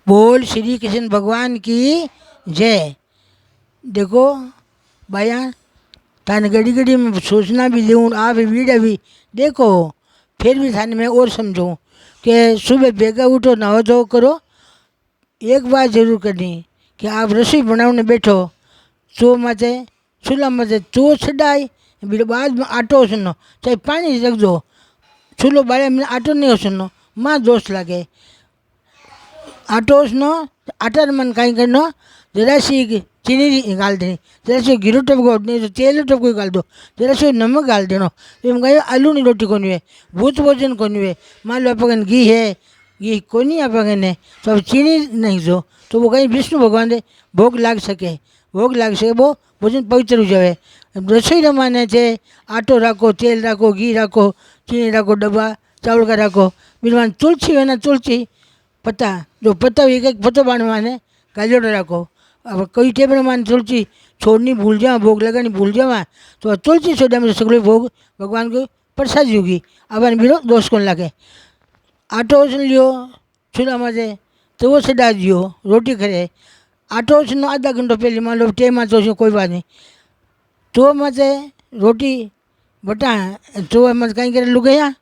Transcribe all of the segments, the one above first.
बोल श्री कृष्ण भगवान की जय। देखो भैया, थाने घड़ी घड़ी में सूचना भी दूँ, आप वीडियो भी देखो, फिर भी थाने में और समझूँ कि सुबह बेगा उठो, नहाओ धो करो। एक बात जरूर करनी कि आप रसोई बनाने बैठो तो माथे चूल्हा माथे तो छड़ाई, बाद में आटो सुनो, चाहे पानी रख दो, चूल्हो बाळे में आटो नहीं सुनो, माँ दोस्त लगे। आटो उसनो आटा मन कहीं करनो, जरा सी चीनी गाल देनी, जरा सी घी टपको, नहीं तो तेल टपको गाल दो, जरा सी नमक गाल देनो। एम कहीं आलू की रोटी कोनी है, भूत भोजन कोनी है। मान लो अपन घी है, घी कोनी अपन तो अब चीनी नहीं दो तो वो कहीं विष्णु भगवान दे भोग लाग सके, भोग लाग सके, वो भोजन पवित्र हो जाए। रसोई रमाने थे आटो राखो, तेल राखो, घी राखो, चीनी राखो, डब्बा चावल का राखो। बिरमान तुलसी है ना, तुलसी पत्ता, जो पत्ता एक एक पत्तो बांधवाने गाजर राखो। अब कई टेबल मान तुलसी छोड़नी भूल जाओ, भोग लगानी भूल जाओ, तो तुलसी छोड़ा में सगले भोग भगवान को प्रसाद होगी। अब बिरो दोष कौन लगे। आटो उसन लियो चूल्हा में तो वो सड़ा दियो, रोटी करे। आटो उसनो आधा घंटो पहले, मान लो टे में तो कोई बात नहीं, तो मत रोटी बटा तो मत कहीं करे लुक गया।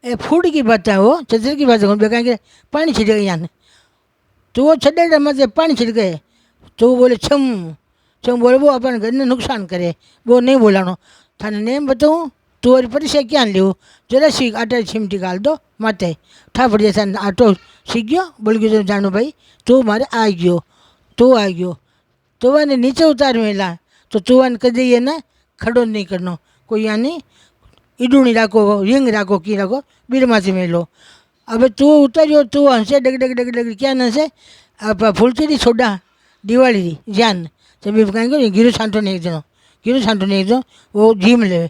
ए फूड की बात है, वो चदर की बात है, कहीं करे पानी छिड़क यहाँ, तो वो छड़े मत पानी छिड़के, तो वो बोले छम छम बोले, वो अपन घर ने नुकसान करे, वो नहीं बोलानो। थाने नेम बताऊँ तो और परिचय क्या लियो, जरा सी आटा चिमटी गाल दो माते ठापड़ जैसा आटो सीख गयो। बोल गयो जानो भाई तो मारे आ गयो, तो आ गयो, तो वह नीचे उतार मेला, तो वन कदे ये ना खड़ो नहीं करनो, कोई यानी ईडूणी राखो, रिंग राखो, की राखो, बीरमासी मेलो। अब तू उतरियो, तू हंसे डग डग डग डग क्या नसे, आप फूलचेरी छोड़ा दिवाली जान जब कहेंगे गिरो छांटो नहीं जनो, गिरो छांटो नहीं जनो, वो झीम ले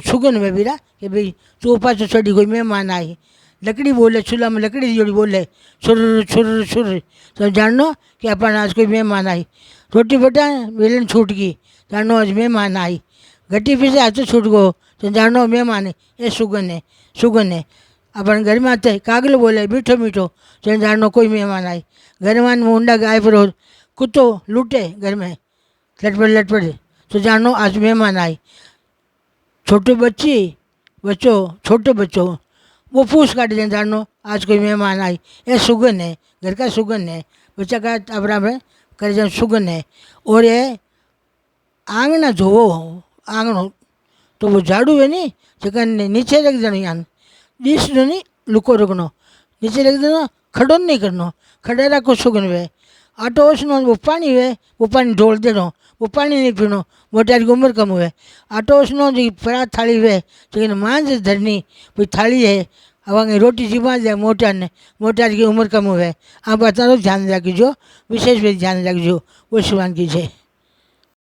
सुगन में बीरा कि भाई तू पास चढ़ी, कोई मेहमान आई, लकड़ी बोले चूल्हा में लकड़ी जोड़ी बोले छुर छुर छुर, तो जाननो कि अपन आज कोई मेहमान आई। रोटी बटा बेलन छूट गई, जानो आज मेहमान आई। घटी पीछे हाथ छूट गो तो जानो मेहमान है, ये सुगन है, सुगन है। अपन घर में आते कागल बोले मीठो मीठो, तो जानो कोई मेहमान आई। घर में मुंडा गाय पर कुत्तो लूटे घर में लटपट लटपट, तो जानो आज मेहमान आई। छोटे बच्चों छोटे बच्चों वो पूछ काट दें, जानो आज कोई मेहमान आई, ये सुगन है, घर का सुगन है। बच्चा का अपना में कर जाओ सुगन है। और ये आंगना धोवो, आंगणो तो वो झाड़ू है नी जगह नीचे रख देनो, यान डिश नहीं लुको रखनो, नीचे रख देनो, खड़ो नहीं करनो, खड़े रखो सुगन वे। आटो उसनो वो पानी वे, वो पानी ढोल देनो, वो पानी नहीं पीनो, मोटारी की उम्र कम हुए। आटो उसनो जी परात थाली वे लेकिन मांझ धरनी भाई थाली है, अब आगे रोटी जीवा जाए मोटार ने, मोटारी की उम्र कम हुए। आप बता दो ध्यान रखिजो, विशेष भी ध्यान रखिजो। वो शिवान की जय।